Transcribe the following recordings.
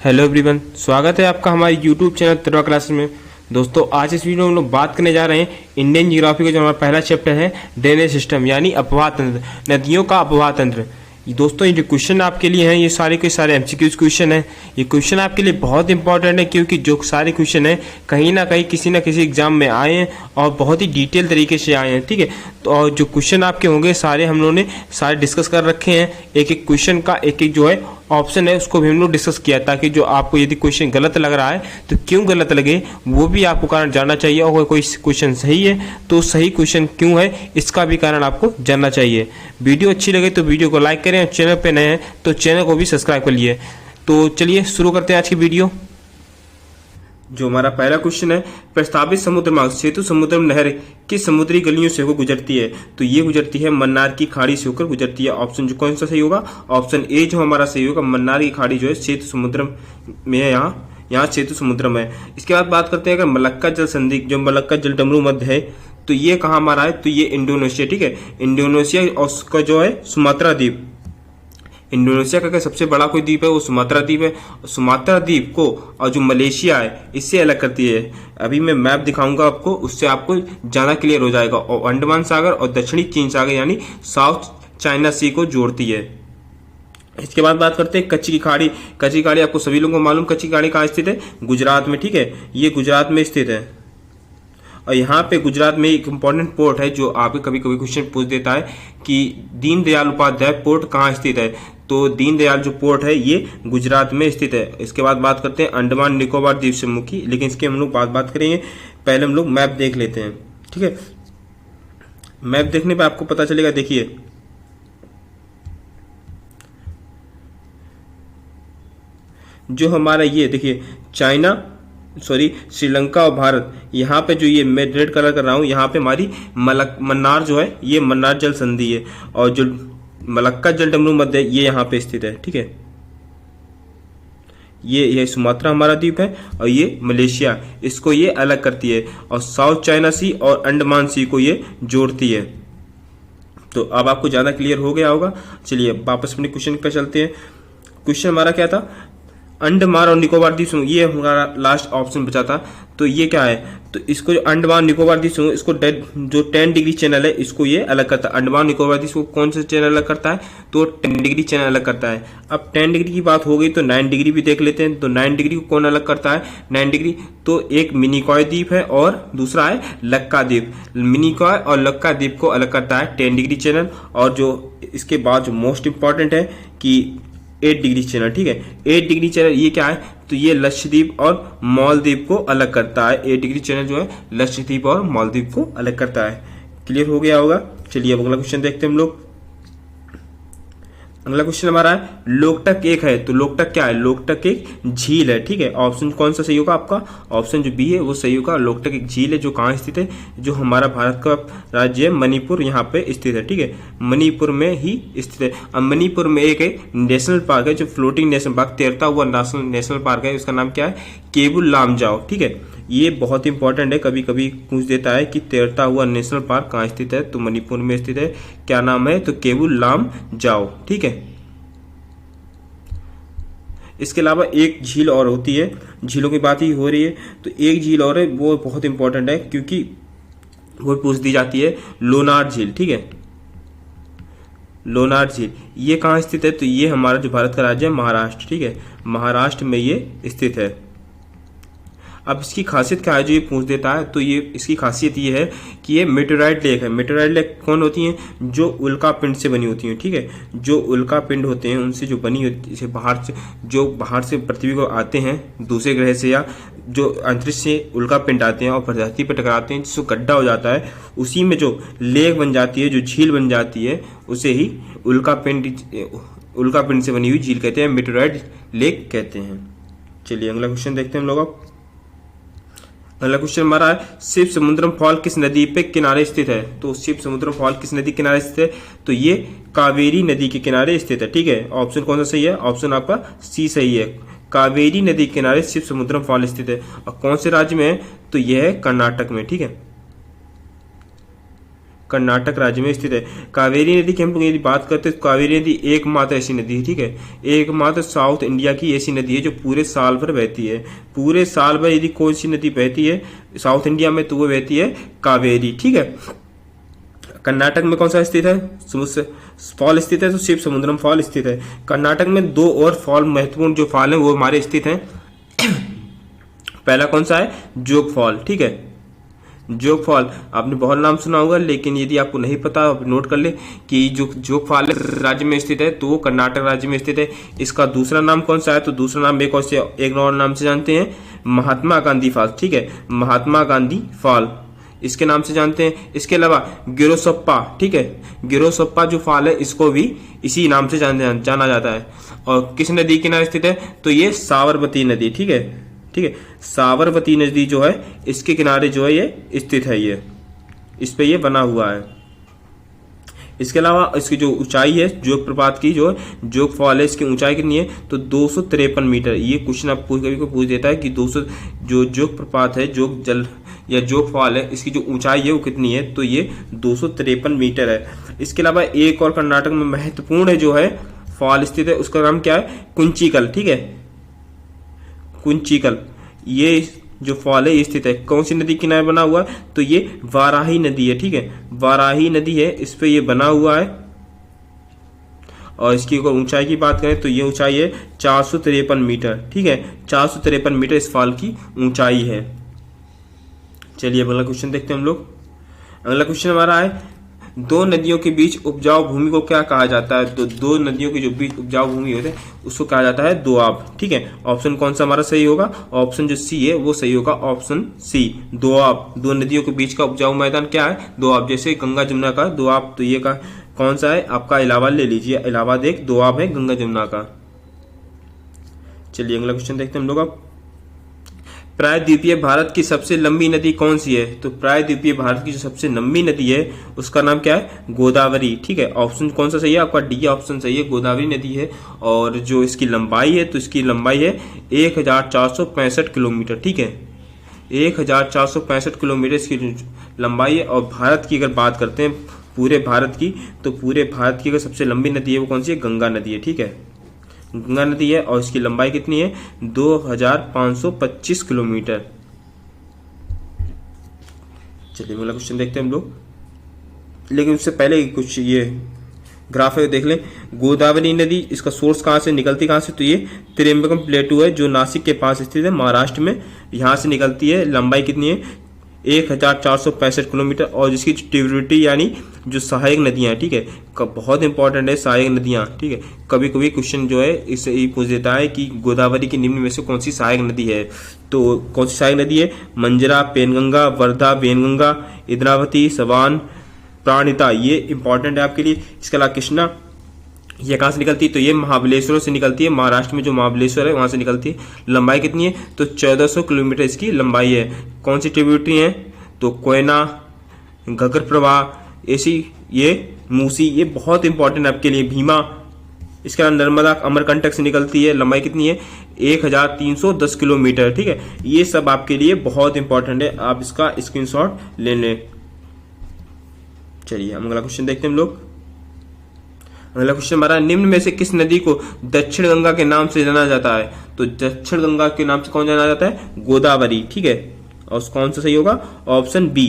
Hello everyone, स्वागत है आपका हमारे यूट्यूब चैनल तलवार क्लासेस में। दोस्तों, आज इस वीडियो में हम लोग बात करने जा रहे हैं इंडियन ज्योग्राफी का जो हमारा पहला चैप्टर है ड्रेनेज सिस्टम यानी अपवाह तंत्र, नदियों का अपवाह तंत्र। दोस्तों, ये जो क्वेश्चन आपके लिए हैं ये सारे के सारे एमसीक्यूज क्वेश्चन हैं। ये क्वेश्चन आपके लिए बहुत इंपॉर्टेंट है क्योंकि जो सारे क्वेश्चन हैं कहीं ना कहीं किसी ना किसी एग्जाम में आए हैं और बहुत ही डिटेल तरीके से आए हैं। ठीक है, तो और जो क्वेश्चन आपके होंगे सारे हम लोगों ने सारे डिस्कस कर रखे हैं। एक एक क्वेश्चन का एक एक जो है ऑप्शन है उसको भी हम लोग डिस्कस किया ताकि जो आपको यदि क्वेश्चन गलत लग रहा है तो क्यों गलत लगे वो भी आपको कारण जानना चाहिए, और कोई क्वेश्चन सही है तो सही क्वेश्चन क्यों है इसका भी कारण आपको जानना चाहिए। वीडियो अच्छी लगे तो वीडियो को लाइक करें और चैनल पे नए हैं तो चैनल को भी सब्सक्राइब कर लिए। तो चलिए शुरू करते हैं आज की वीडियो। जो हमारा पहला क्वेश्चन है, प्रस्तावित समुद्र मार्ग सेतु समुद्रम नहर किस समुद्री गलियों से होकर गुजरती है? तो ये गुजरती है मन्नार की खाड़ी से होकर गुजरती है। ऑप्शन जो कौन सा सही होगा? ऑप्शन ए जो हमारा सही होगा। मन्नार की खाड़ी जो है सेतु समुद्रम में है, यहाँ सेतु समुद्रम है। इसके बाद बात करते हैं अगर मलक्का जल संधि, जो मलक्का जल डमरू मध्य है, तो ये कहाँ हमारा है? तो ये इंडोनेशिया। ठीक है, इंडोनेशिया और उसका जो है सुमात्रा द्वीप, इंडोनेशिया का सबसे बड़ा कोई द्वीप है वो सुमात्रा द्वीप है। सुमात्रा द्वीप को और जो मलेशिया है इससे अलग करती है। अभी मैं मैप दिखाऊंगा आपको, उससे आपको ज्यादा क्लियर हो जाएगा। और अंडमान सागर और दक्षिणी चीन सागर यानी साउथ चाइना सी को जोड़ती है। इसके बाद बात करते हैं कच्ची की खाड़ी। कच्ची खाड़ी आपको सभी लोगों को मालूम, कच्ची खाड़ी कहाँ स्थित है? गुजरात में। ठीक है, ये गुजरात में स्थित है। और यहाँ पे गुजरात में एक इंपॉर्टेंट पोर्ट है जो आपको कभी कभी क्वेश्चन पूछ देता है कि दीनदयाल उपाध्याय पोर्ट कहाँ स्थित है? तो दीनदयाल जो पोर्ट है ये गुजरात में स्थित है। इसके बाद बात करते हैं अंडमान निकोबार द्वीप समूह की, लेकिन इसके हम लोग बात करेंगे। पहले हम लोग मैप देख लेते हैं। ठीक है, मैप देखने पे आपको पता चलेगा। देखिए, जो हमारा ये देखिए श्रीलंका और भारत, यहाँ पे जो ये मैं रेड कलर कर रहा हूँ, यहाँ पे हमारी मन्नार जो है ये मन्नार जल संधि है, और जो मलक्का जल डमरू मध्य ये यहाँ पे स्थित है। ठीक है, ये सुमात्रा हमारा द्वीप है और ये मलेशिया, इसको ये अलग करती है, और साउथ चाइना सी और अंडमान सी को ये जोड़ती है। तो अब आपको ज्यादा क्लियर हो गया होगा। चलिए वापस अपने क्वेश्चन पे चलते हैं। क्वेश्चन हमारा क्या था? अंडमान और निकोबार द्वीप समूह, ये हमारा लास्ट ऑप्शन बचा था। तो ये क्या है? तो इसको जो अंडमान निकोबार द्वीप समूह, इसको जो 10 डिग्री चैनल है इसको ये अलग करता है। अंडमान निकोबार द्वीप को कौन सा चैनल अलग करता है? तो 10 डिग्री चैनल अलग करता है। अब 10 डिग्री की बात हो गई तो 9 डिग्री भी देख लेते हैं। तो 9 डिग्री को कौन अलग करता है? 9 डिग्री तो एक मिनिकॉय द्वीप है और दूसरा है लक्का द्वीप। मिनिकॉय और लक्का द्वीप को अलग करता है 10 डिग्री चैनल। और जो इसके बाद जो मोस्ट इंपॉर्टेंट है कि 8 डिग्री चैनल। ठीक है, 8 डिग्री चैनल ये क्या है? तो ये लक्षद्वीप और मालदीव को अलग करता है। 8 डिग्री चैनल जो है लक्षद्वीप और मालदीव को अलग करता है। क्लियर हो गया होगा। चलिए अब अगला क्वेश्चन देखते हैं हम लोग। अगला क्वेश्चन हमारा है लोकटक एक है। तो लोकटक क्या है? लोकटक एक झील है। ठीक है, ऑप्शन कौन सा सही होगा आपका? ऑप्शन जो बी है वो सही होगा। लोकटक एक झील है जो कहाँ स्थित है? जो हमारा भारत का राज्य है मणिपुर, यहाँ पे स्थित है। ठीक है, मणिपुर में ही स्थित है। अब मणिपुर में एक नेशनल पार्क है जो फ्लोटिंग नेशनल पार्क, तैरता हुआ नेशनल पार्क है। उसका नाम क्या है? केबुल लामजाओ। ठीक है, ये बहुत इंपॉर्टेंट है, कभी कभी पूछ देता है कि तैरता हुआ नेशनल पार्क कहाँ स्थित है? तो मणिपुर में स्थित है। क्या नाम है? तो केबुल लामजाओ। ठीक है, इसके अलावा एक झील और होती है, झीलों की बात ही हो रही है तो एक झील और है वो बहुत इंपॉर्टेंट है क्योंकि वो पूछ दी जाती है, लोनार झील। ठीक है, लोनार झील ये कहाँ स्थित है? तो ये हमारा जो भारत का राज्य है महाराष्ट्र। ठीक है, महाराष्ट्र में ये स्थित है। अब इसकी खासियत क्या है जो ये पूछ देता है? तो ये इसकी खासियत ये है कि ये मेटेराइट लेक है। मेटेराइट लेक कौन होती हैं? जो उल्का पिंड से बनी होती हैं। ठीक है, जो उल्का पिंड होते हैं उनसे जो बनी होती है, बाहर से पृथ्वी को आते हैं दूसरे ग्रह से, या जो अंतरिक्ष से उल्का पिंड आते हैं और धरती पर टकराते हैं जिसको गड्ढा हो जाता है, उसी में जो लेक बन जाती है, जो झील बन जाती है, उसे ही उल्का पिंड से बनी हुई झील कहते हैं, मेटेराइट लेक कहते हैं। चलिए अगला क्वेश्चन देखते हैं हम लोग। अगला क्वेश्चन हमारा है शिव समुद्रम फॉल किस नदी पे किनारे स्थित है? तो शिव समुद्रम फॉल किस नदी के किनारे स्थित है? तो ये कावेरी नदी के किनारे स्थित है। ठीक है, ऑप्शन कौन सा सही है? ऑप्शन आपका सी सही है। कावेरी नदी के किनारे शिव समुद्रम फॉल स्थित है। और कौन से राज्य में है? तो यह है कर्नाटक में। ठीक है, कर्नाटक राज्य में स्थित है। कावेरी नदी की हम लोग यदि बात करते हैं तो कावेरी नदी एकमात्र ऐसी नदी है, ठीक है, एकमात्र साउथ इंडिया की ऐसी नदी है जो पूरे साल भर बहती है। पूरे साल भर यदि कोई सी नदी बहती है साउथ इंडिया में तो वो बहती है कावेरी, ठीक है। कर्नाटक में कौन सा स्थित है, फॉल स्थित है, तो शिव समुद्रम फॉल स्थित है। कर्नाटक में दो और फॉल महत्वपूर्ण जो फॉल है वो हमारे स्थित हैं। पहला कौन सा है, जोग फॉल, ठीक है। जोग फॉल आपने बहुत नाम सुना होगा, लेकिन यदि आपको नहीं पता आप नोट कर ले कि जो जोग फॉल राज्य में स्थित है तो वो कर्नाटक राज्य में स्थित है। इसका दूसरा नाम कौन सा है, तो दूसरा नाम एक और नाम से जानते हैं, महात्मा गांधी फॉल, ठीक है, महात्मा गांधी फॉल इसके नाम से जानते हैं। इसके अलावा गिरोसप्पा, ठीक है, गिरोसप्पा जो फॉल है इसको भी इसी नाम से जाना जाता है। और किस नदी के किनारे स्थित है, तो ये साबरमती नदी, ठीक है, ठीक है, साबरमती नदी जो है इसके किनारे जो है ये स्थित है, ये इस पे ये बना हुआ है। इसके अलावा इसकी जो ऊंचाई है जोग प्रपात की, जो जोग फॉल है, इसकी ऊंचाई कितनी है, तो 253 मीटर। ये क्वेश्चन आप कभी को पूछ देता है कि 200 जो जोग प्रपात है, जोग जल या जोग फॉल है, इसकी जो ऊंचाई है वो कितनी है, तो ये 253 मीटर है। इसके अलावा एक और कर्नाटक में महत्वपूर्ण जो है फॉल स्थित है, उसका नाम क्या है, कुंचिकल, ठीक है, कुंचिकल। ये जो फॉल है स्थित है कौन सी नदी किनारे बना हुआ है, तो ये वाराही नदी है, ठीक है, वाराही नदी है, इस पे ये बना हुआ है। और इसकी अगर ऊंचाई की बात करें तो ये ऊंचाई है 453 मीटर, ठीक है, 453 मीटर इस फॉल की ऊंचाई है। चलिए अगला क्वेश्चन देखते हैं हम लोग। अगला क्वेश्चन हमारा है, दो नदियों के बीच उपजाऊ भूमि को क्या कहा जाता है, तो दो नदियों के जो बीच उपजाऊ भूमि होते हैं उसको कहा जाता है दोआब, ठीक है। ऑप्शन कौन सा हमारा सही होगा, ऑप्शन जो सी है वो सही होगा, ऑप्शन सी दोआब। दो नदियों के बीच का उपजाऊ मैदान क्या है, दोआब। जैसे गंगा जमुना का दोआब, तो ये का कौन सा है आपका, इलाहाबाद ले लीजिए, इलाहाबाद एक दोआब है गंगा जमुना का। चलिए अगला क्वेश्चन देखते हैं हम लोग। अब प्रायद्वीपीय भारत की सबसे लंबी नदी कौन सी है, तो प्रायद्वीपीय भारत की जो सबसे लंबी नदी है उसका नाम क्या है, गोदावरी, ठीक है। ऑप्शन कौन सा सही है आपका, डी ऑप्शन सही है, गोदावरी नदी है। और जो इसकी लंबाई है तो इसकी लंबाई है 1465 किलोमीटर, ठीक है, 1465 किलोमीटर इसकी लंबाई है। और भारत की अगर बात करते हैं पूरे भारत की, तो पूरे भारत की अगर सबसे लंबी नदी है वो कौन सी है, गंगा नदी है, ठीक है, गंगा नदी है। और इसकी लंबाई कितनी है, 2525 किलोमीटर। चलिए अगला क्वेश्चन देखते हैं हम लोग, लेकिन उससे पहले कुछ ये ग्राफ है देख लें। गोदावरी नदी इसका सोर्स कहाँ से निकलती, कहाँ से, तो ये त्रिम्बकम प्लेटू है जो नासिक के पास स्थित है, महाराष्ट्र में, यहाँ से निकलती है। लंबाई कितनी है, 1465 किलोमीटर। और जिसकी ट्रिब्यूटरी यानी जो सहायक नदियां, ठीक है, बहुत इंपॉर्टेंट है सहायक नदियां, ठीक है। कभी कभी क्वेश्चन जो है इससे ही पूछ देता है कि गोदावरी की निम्न में से कौन सी सहायक नदी है, तो कौन सी सहायक नदी है, मंजरा, पेनगंगा, वर्धा, वेनगंगा, इंद्रावती, सवान, प्राणिता, ये इंपॉर्टेंट है आपके लिए। इसके अलावा कृष्णा, ये कहाँ से निकलती है, तो ये महाबलेश्वर से निकलती है, महाराष्ट्र में जो महाबलेश्वर है वहां से निकलती है। लंबाई कितनी है, तो 1400 किलोमीटर इसकी लंबाई है। कौन सी ट्रिब्यूटरी है, तो कोयना, घग्गर प्रवाह, ऐसी ये मूसी, ये बहुत इंपॉर्टेंट है आपके लिए, भीमा। इसके अलावा नर्मदा अमरकंटक से निकलती है, लंबाई कितनी है, 1310 किलोमीटर, ठीक है। ये सब आपके लिए बहुत इंपॉर्टेंट है, आप इसका स्क्रीनशॉट ले लें। चलिए हम अगला क्वेश्चन देखते हैं हम लोग। अगला क्वेश्चन हमारा, निम्न में से किस नदी को दक्षिण गंगा के नाम से जाना जाता है, तो दक्षिण गंगा के नाम से कौन जाना जाता है, गोदावरी, ठीक है। और कौन सा सही होगा, ऑप्शन बी,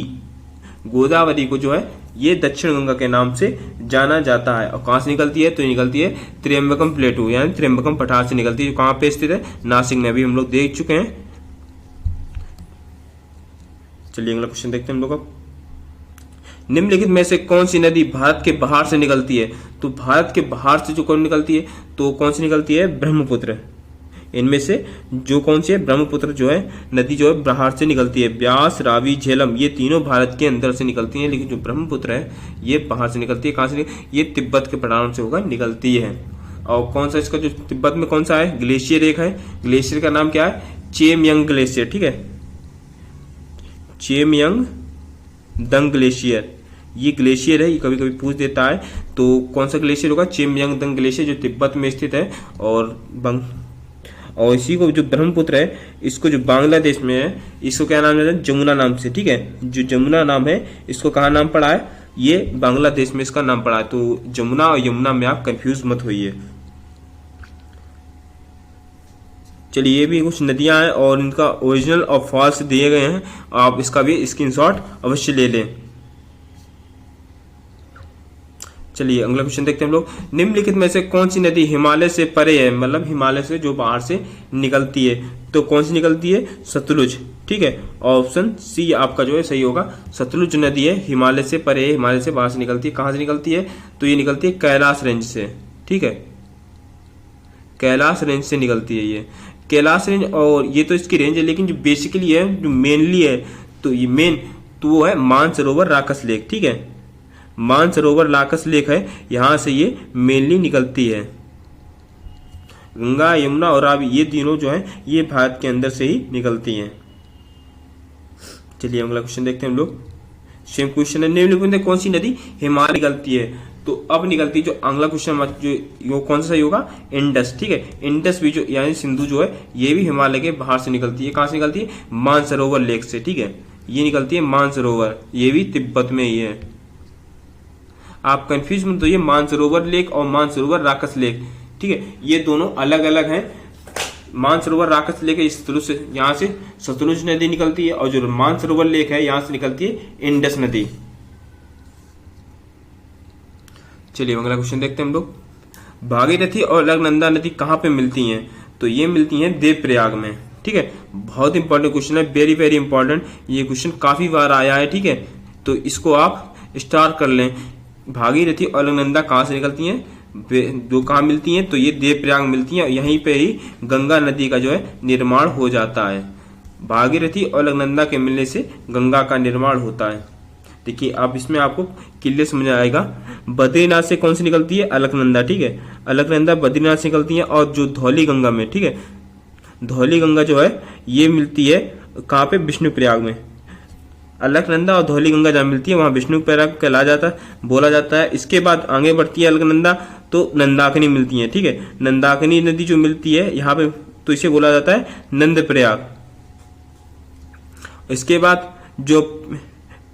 गोदावरी को जो है ये दक्षिण गंगा के नाम से जाना जाता है। और कहां से निकलती है, तो ये निकलती है त्रिम्बकम प्लेटू यानी त्रिम्बकम पठार से निकलती है, जो कहां पे स्थित है, नासिक में, अभी हम लोग देख चुके हैं। चलिए अगला क्वेश्चन देखते हैं हम लोग। अब निम्नलिखित में से कौन सी नदी भारत के बाहर से निकलती है, तो भारत के बाहर से जो कौन निकलती है, तो कौन सी निकलती है, ब्रह्मपुत्र। इनमें से जो कौन सी है, ब्रह्मपुत्र जो है नदी जो है बाहर से निकलती है। ब्यास, रावी, झेलम ये तीनों भारत के अंदर से निकलती हैं, लेकिन जो ब्रह्मपुत्र है ये बाहर से निकलती है। कहां से, ये तिब्बत के पठारों से होकर निकलती है। और कौन सा इसका जो तिब्बत में कौन सा है, ग्लेशियर एक है, ग्लेशियर का नाम क्या है, चेमयंग ग्लेशियर, ठीक है, चेमयंग दंग ग्लेशियर, ये ग्लेशियर है, ये कभी कभी पूछ देता है। तो कौन सा ग्लेशियर होगा, चेमयंग दंग ग्लेशियर, जो तिब्बत में स्थित है। और इसी को जो ब्रह्मपुत्र है इसको जो बांग्लादेश में है इसको क्या नाम है, जमुना नाम से, ठीक है। जो जमुना नाम है इसको कहाँ नाम पड़ा है, ये बांग्लादेश में इसका नाम पड़ा है। तो जमुना और यमुना में आप कंफ्यूज मत होइए। चलिए, ये भी कुछ नदियां हैं और इनका ओरिजिनल और फॉल्स दिए गए हैं, आप इसका भी स्क्रीनशॉट अवश्य ले लें। चलिए अगला क्वेश्चन देखते हैं हम लोग। निम्नलिखित में से कौन सी नदी हिमालय से परे है, मतलब हिमालय से जो बाहर से निकलती है, तो कौन सी निकलती है? सतलुज। ठीक है, ऑप्शन सी आपका जो है सही होगा। सतलुज नदी है, हिमालय से परे है, हिमालय से बाहर से निकलती है। कहां से निकलती है? तो ये निकलती है कैलाश रेंज से। ठीक है, कैलाश रेंज से निकलती है ये कैलाश रेंज। और ये तो इसकी रेंज है, लेकिन जो बेसिकली है, जो मेनली है, तो ये मेन तो वो है मानसरोवर राकस लेक। ठीक है, मानसरोवर राकस लेक है, यहां से ये मेनली निकलती है। गंगा, यमुना और रावी ये तीनों जो है ये भारत के अंदर से ही निकलती हैं। चलिए अगला क्वेश्चन देखते हैं हम लोग। सेम क्वेश्चन है, निम्नलिखित में कौन सी नदी हिमालय निकलती है? तो अब निकलती जो अगला क्वेश्चन जो कौन सा सही होगा? इंडस। ठीक है, इंडस भी जो यानी सिंधु जो है ये भी हिमालय के बाहर से निकलती है। कहां से निकलती है? मानसरोवर लेक से। ठीक है, ये निकलती है मानसरोवर, ये भी तिब्बत में ही है। आप कंफ्यूज मत होइए, मानसरोवर लेक और मानसरोवर राकस लेक। ठीक है, ये दोनों अलग अलग हैं। मानसरोवर राकस लेक सतलुज से, यहाँ से सतलुज नदी निकलती है, और जो मानसरोवर लेक है यहाँ से निकलती है इंडस नदी। चलिए अगला क्वेश्चन देखते हैं हम लोग। भागीरथी और अलकनंदा नदी कहाँ पे मिलती हैं? तो ये मिलती हैं देवप्रयाग में। ठीक है, बहुत इंपॉर्टेंट क्वेश्चन है, वेरी वेरी इंपॉर्टेंट। ये क्वेश्चन काफी बार आया है। ठीक है, तो इसको आप स्टार कर लें। भागीरथी और अलकनंदा कहाँ से निकलती हैं? जो कहाँ मिलती हैं? तो ये देवप्रयाग मिलती हैं। यहीं पे ही गंगा नदी का जो है निर्माण हो जाता है। भागीरथी और अलकनंदा के मिलने से गंगा का निर्माण होता है। देखिए, आप इसमें आपको क्लियर समझ आएगा। बद्रीनाथ से कौन सी निकलती है? अलकनंदा। ठीक है, अलकनंदा बद्रीनाथ से निकलती है। और जो धौली गंगा में, ठीक है, धौली गंगा जो है ये मिलती है कहाँ पे? विष्णुप्रयाग में। अलकनंदा और धौली गंगा जहाँ मिलती है वहां विष्णुप्रयाग कहला जाता बोला जाता है। इसके बाद आगे बढ़ती है अलकनंदा, तो नंदाकिनी मिलती है। ठीक है, नंदाकिनी नदी जो मिलती है यहाँ पे, तो इसे बोला जाता है नंदप्रयाग। इसके बाद जो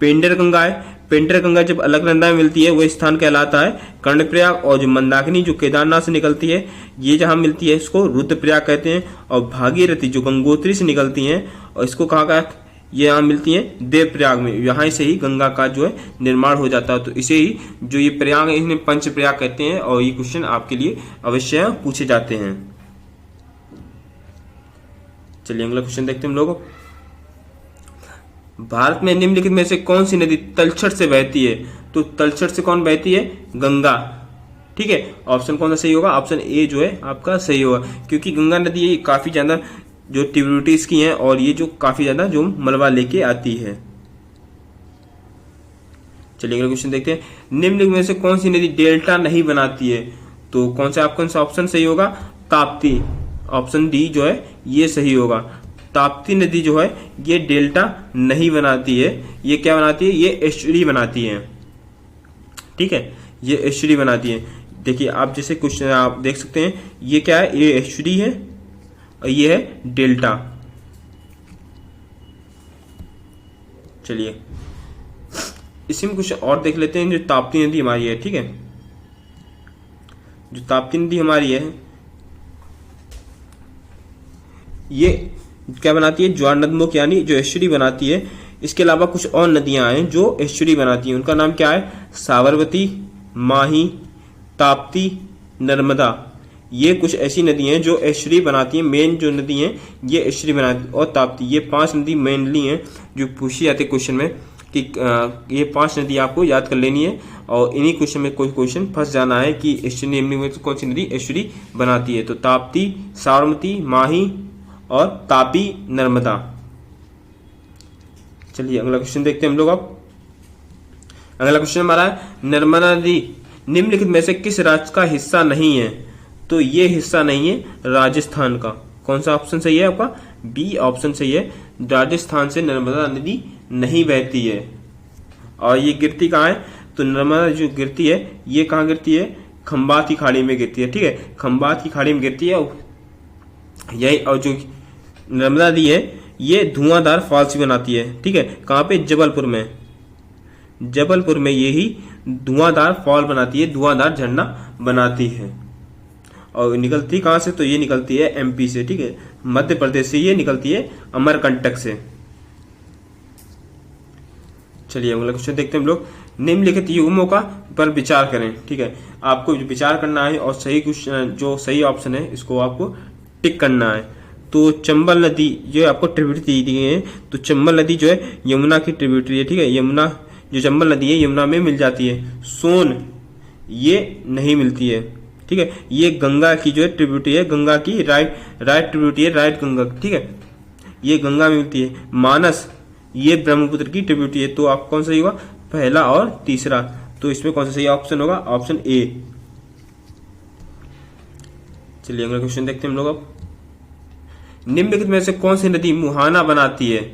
पेंडर गंगा है, पेंडर गंगा जब अलकनंदा में मिलती है वह स्थान कहलाता है कर्णप्रयाग। और जो मंदाकिनी जो केदारनाथ से निकलती है, ये जहां मिलती है इसको रुद्रप्रयाग कहते हैं। और भागीरथी जो गंगोत्री से निकलती है, और इसको कहाँ का? ये यहाँ मिलती हैं देवप्रयाग में। यहाँ से ही गंगा का जो है निर्माण हो जाता है। तो इसे ही जो ये प्रयाग है इन्हें पंच प्रयाग कहते हैं। और ये क्वेश्चन आपके लिए अवश्य पूछे जाते हैं। चलिए अगला क्वेश्चन देखते हैं हम लोग। भारत में निम्नलिखित में से कौन सी नदी तलछट से बहती है? तो तलछट से कौन बहती है? गंगा। ठीक है, ऑप्शन कौन सा सही होगा? ऑप्शन ए जो है आपका सही होगा, क्योंकि गंगा नदी ये काफी ज्यादा जो ट्रिब्यूटरीज की हैं, और ये जो काफी ज्यादा जो मलबा लेके आती है। चलिए अगला क्वेश्चन देखते हैं। निम्नलिखित में से कौन सी नदी डेल्टा नहीं बनाती है? तो कौन सा आपका ऑप्शन सही होगा? ताप्ती। ऑप्शन डी जो है ये सही होगा। ताप्ती नदी जो है ये डेल्टा नहीं बनाती है। ये क्या बनाती है? ये एस्चुरी बनाती है। ठीक है, ये एस्चुरी बनाती है। देखिए, आप जैसे क्वेश्चन आप देख सकते हैं, ये क्या है? ये एस्चुरी है और ये है डेल्टा। चलिए इसी में कुछ और देख लेते हैं। जो ताप्ती नदी हमारी है, ठीक है, जो ताप्ती नदी हमारी है ये क्या बनाती है? ज्वारनदमुख यानी जो एस्चुरी बनाती है। इसके अलावा कुछ और नदियां हैं जो एस्चुरी बनाती हैं। उनका नाम क्या है? साबरमती, माही, ताप्ती, नर्मदा। ये कुछ ऐसी नदी हैं जो एस्चुरी बनाती हैं। मेन जो नदी हैं ये एस्चुरी बनाती, और ताप्ती, ये 5 नदी मेनली हैं जो पूछी जाती है क्वेश्चन में कि ये 5 नदी आपको याद कर लेनी है। और इन्हीं क्वेश्चन में कोई क्वेश्चन फंस जाना है कि एस्चुरी में कौन सी नदी एस्चुरी बनाती है। तो ताप्ती, साबरमती, माही और तापी, नर्मदा। चलिए अगला क्वेश्चन देखते हैं हम लोग। अब अगला क्वेश्चन हमारा है, नर्मदा नदी निम्नलिखित में से किस राज्य का हिस्सा नहीं है? तो ये हिस्सा नहीं है राजस्थान का। कौन सा ऑप्शन सही है आपका? बी ऑप्शन सही है। राजस्थान से नर्मदा नदी नहीं बहती है। और ये गिरती कहाँ है? तो नर्मदा जो गिरती है ये कहाँ गिरती है? खंबात की खाड़ी में गिरती है। ठीक है, खंबात की खाड़ी में गिरती है यही। और जो नर्मदा नदी है ये धुआंधार फॉल्स बनाती है। ठीक है, कहाँ पे? जबलपुर में। जबलपुर में ये ही धुआंधार फॉल बनाती है, धुआंधार झरना बनाती है। और निकलती कहां से, तो ये निकलती है एमपी से, ठीक है, मध्य प्रदेश से ये निकलती है, अमरकंटक से। चलिए अगला क्वेश्चन देखते हैं हम लोग। निम्नलिखित युग्मों का पर विचार करें, ठीक है, आपको विचार करना है और सही क्वेश्चन जो सही ऑप्शन है इसको आपको टिक करना है। तो चंबल नदी जो आपको ट्रिब्यूटरी दी गई है, तो चंबल नदी जो है यमुना की ट्रिब्यूटरी है, ठीक है, यमुना जो चंबल नदी है यमुना में मिल जाती है। सोन ये नहीं मिलती है, ठीक है, ये गंगा की जो है ट्रिब्यूटरी है, गंगा की राइट ट्रिब्यूटरी है, राइट गंगा, ठीक है, ये गंगा में मिलती है। मानस ये ब्रह्मपुत्र की ट्रिब्यूटरी है। तो आप कौन सा होगा, पहला और तीसरा, तो इसमें कौन सा सही ऑप्शन होगा, ऑप्शन ए। चलिए अगला क्वेश्चन देखते हैं हम लोग। अब निम्नलिखित में से कौन सी नदी मुहाना बनाती है,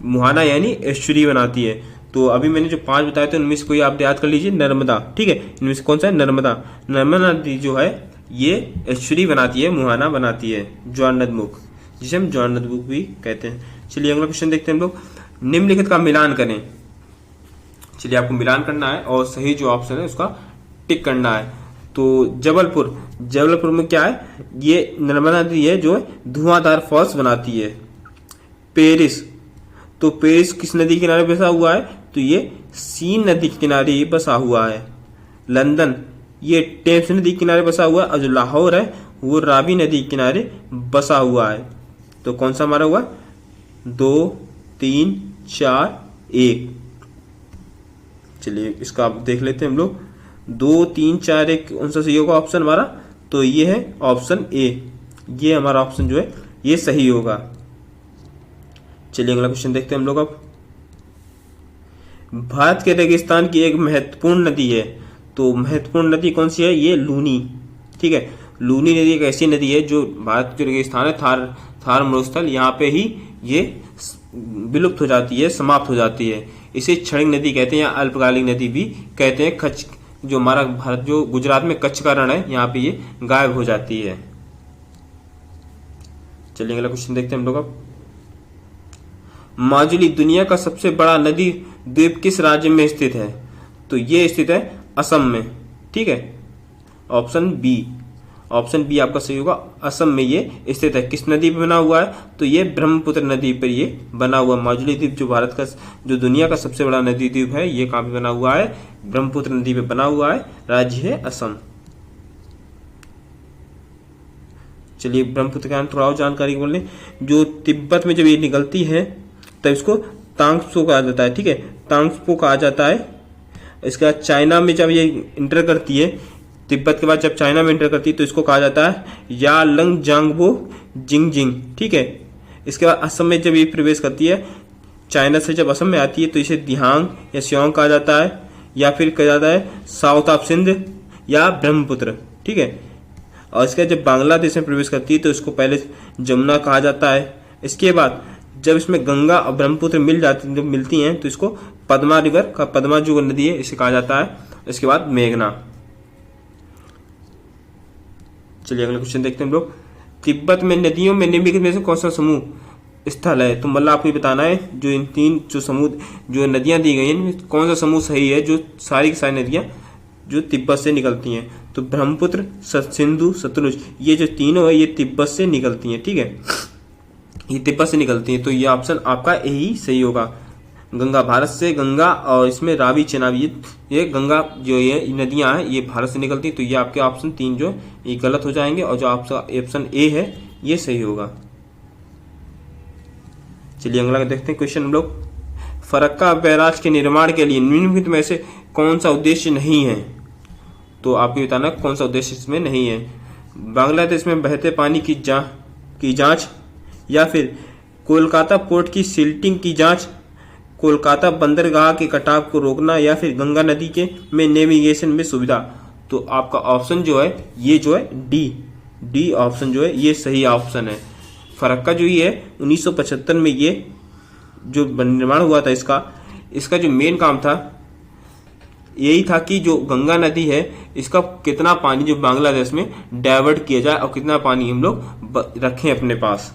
मुहाना यानी एस्चुरी बनाती है। तो अभी मैंने जो 5 बताए थे उनमें से कोई आप याद कर लीजिए, नर्मदा, ठीक है, इनमें से कौन सा है, नर्मदा। नर्मदा नदी जो है ये एस्चुरी बनाती है, मुहाना बनाती है, ज्वारनदमुख, जिसे हम ज्वारनदमुख भी कहते हैं। चलिए अगला क्वेश्चन देखते हैं हम लोग। निम्नलिखित का मिलान करें। चलिए आपको मिलान करना है और सही जो ऑप्शन है उसका टिक करना है। तो जबलपुर में क्या है, ये नर्मदा नदी है जो धुआंधार फॉल्स बनाती है। पेरिस, तो पेरिस किस नदी के किनारे बसा हुआ है, तो ये सीन नदी के किनारे बसा हुआ है। लंदन ये टेम्स नदी के किनारे बसा हुआ है, और जो लाहौर है वो रावी नदी के किनारे बसा हुआ है। तो कौन सा हमारा हुआ, 2 3 4 1। चलिए इसका आप देख लेते हैं हम लोग, 2 3 4 1 कौन सा सही होगा ऑप्शन हमारा, तो ये है ऑप्शन ए, ये हमारा ऑप्शन जो है ये सही होगा। चलिए अगला क्वेश्चन देखते हैं हम लोग। अब भारत के रेगिस्तान की एक महत्वपूर्ण नदी है, तो महत्वपूर्ण नदी कौन सी है, ये लूनी, ठीक है, लूनी नदी एक ऐसी नदी है जो भारत के रेगिस्तान है, थार मरुस्थल, यहाँ पे ही ये विलुप्त हो जाती है, समाप्त हो जाती है। इसे क्षणिक नदी कहते हैं या अल्पकालिक नदी भी कहते हैं। कच्छ जो हमारा भारत जो गुजरात में कच्छ का रण है, यहाँ पे ये गायब हो जाती है। चलिए अगला क्वेश्चन देखते हैं हम लोग। अब माजुली दुनिया का सबसे बड़ा नदी द्वीप किस राज्य में स्थित है, तो ये स्थित है असम में, ठीक है, ऑप्शन बी आपका सही होगा। असम में ये स्थित है। किस नदी पे बना हुआ है, तो ये ब्रह्मपुत्र नदी पर ये बना हुआ। माजुली द्वीप जो भारत का जो दुनिया का सबसे बड़ा नदी द्वीप है, ये कहां पे बना हुआ है, ब्रह्मपुत्र नदी पे बना हुआ है, राज्य है असम। चलिए ब्रह्मपुत्र का थोड़ा और जानकारी बोल लें। जो तिब्बत में जब ये निकलती है तब इसको तांगत्सो कहा जाता है, ठीक है, तांगत्सो कहा जाता है। इसका चाइना में जब ये इंटर करती है, तिब्बत के बाद जब चाइना में इंटर करती है तो इसको कहा जाता है या लंग जांगबो जिंगजिंग, ठीक है। इसके बाद असम में जब ये प्रवेश करती है, चाइना से जब असम में आती है तो इसे दिहांग या सियोंग कहा जाता है, या फिर कहा जाता है साउथ ऑफ सिंध या ब्रह्मपुत्र, ठीक है। और इसके जब बांग्लादेश में प्रवेश करती है तो इसको पहले जमुना कहा जाता है। इसके बाद जब इसमें गंगा और ब्रह्मपुत्र मिलती हैं तो इसको पद्मा रिवर का, पद्मा जो नदी है इसे कहा जाता है। इसके बाद मेघना। चलिए अगला क्वेश्चन देखते हैं हम लोग। तिब्बत में नदियों में निम्नलिखित में से कौन सा समूह स्थल है, तो मतलब आपको बताना है जो इन 3 जो समूह जो नदियां दी गई हैं कौन सा समूह सही है, जो सारी की सारी नदियां जो तिब्बत से निकलती हैं। तो ब्रह्मपुत्र, सिंधु, सतलुज, ये जो तीनों है ये तिब्बत से निकलती हैं, ठीक है, ये तिब्बत से निकलती हैं। तो ये ऑप्शन आपका यही सही होगा। गंगा भारत से, गंगा और इसमें रावी, चेनाब, ये गंगा जो ये नदियां हैं ये भारत से निकलती हैं। तो ये आपके ऑप्शन 3 जो ये गलत हो जाएंगे और जो आपका ऑप्शन ए है ये सही होगा। चलिए अगला देखते हैं क्वेश्चन हम लोग। फरक्का बैराज के निर्माण के लिए निम्नलिखित में से कौन सा उद्देश्य नहीं है, तो आपको बताना कौन सा उद्देश्य इसमें नहीं है। बांग्लादेश में बहते पानी की जांच, या फिर कोलकाता पोर्ट की सिल्टिंग की जांच, कोलकाता बंदरगाह के कटाव को रोकना, या फिर गंगा नदी के में नेविगेशन में सुविधा। तो आपका ऑप्शन जो है ये जो है डी ऑप्शन जो है ये सही ऑप्शन है। फरक्का जो ये है 1975 में ये जो निर्माण हुआ था, इसका जो मेन काम था यही था कि जो गंगा नदी है इसका कितना पानी जो बांग्लादेश में डाइवर्ट किया जाए और कितना पानी हम लोग रखें अपने पास।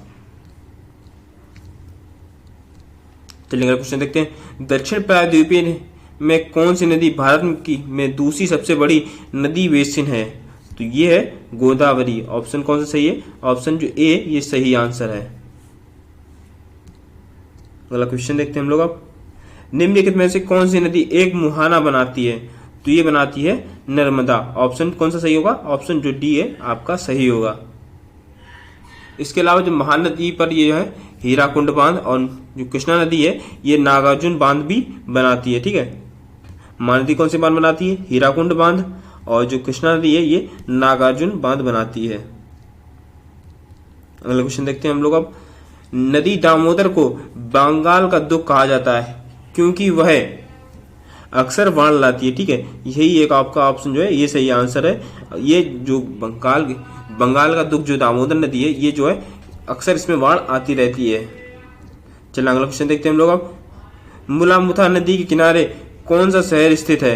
चलिए क्वेश्चन देखते हैं। दक्षिण प्रायद्वीपीय में कौन सी नदी भारत की में दूसरी सबसे बड़ी नदी बेसिन है? तो ये है गोदावरी। ऑप्शन कौन सा सही है? ऑप्शन जो ए ये सही आंसर है। अगला क्वेश्चन देखते हैं हम लोग अब। निम्नलिखित में से कौन सी नदी एक मुहाना बनाती है? तो ये बनाती है नर्मदा। ऑप्शन कौन सा सही होगा? ऑप्शन जो डी है आपका सही होगा। इसके अलावा जो महानदी पर ये है हीराकुंड बांध, और जो कृष्णा नदी है ये नागार्जुन बांध भी बनाती है। ठीक है, महानदी कौन सी बांध बनाती है? हीराकुंड बांध, और जो कृष्णा नदी है ये नागार्जुन बांध बनाती है। अगला क्वेश्चन देखते हैं हम लोग अब। नदी दामोदर को बंगाल का दुख कहा जाता है क्योंकि वह अक्सर बाढ़ लाती है। ठीक है, यही एक आपका ऑप्शन जो है ये सही आंसर है। ये जो बंगाल का दुख जो दामोदर नदी है ये जो है अक्सर इसमें बाढ़ आती रहती है। चलिए अगला क्वेश्चन देखते हैं हम लोग अब। मुलामुथा नदी के किनारे कौन सा शहर स्थित है?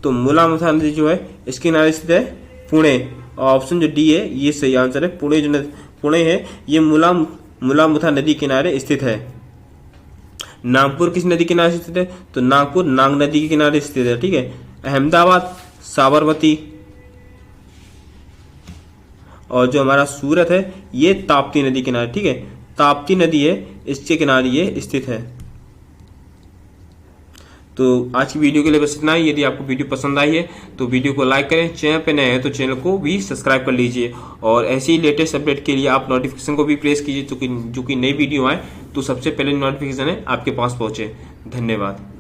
तो मुलामुथा नदी जो है इसके किनारे स्थित है पुणे। ऑप्शन जो डी है ये सही आंसर है। पुणे है ये मुलामुथा नदी किनारे स्थित है। नागपुर किस नदी किनारे स्थित है? तो नागपुर नाग नदी के किनारे स्थित है। ठीक है, अहमदाबाद साबरमती, और जो हमारा सूरत है ये ताप्ती नदी किनारे। ठीक है, ताप्ती नदी है इसके किनारे ये स्थित है। तो आज की वीडियो के लिए बस इतना ही। यदि आपको वीडियो पसंद आई है तो वीडियो को लाइक करें, चैनल पे नए हैं तो चैनल को भी सब्सक्राइब कर लीजिए, और ऐसे ही लेटेस्ट अपडेट के लिए आप नोटिफिकेशन को भी प्रेस कीजिए जो कि नई वीडियो आए तो सबसे पहले नोटिफिकेशन है आपके पास पहुंचे। धन्यवाद।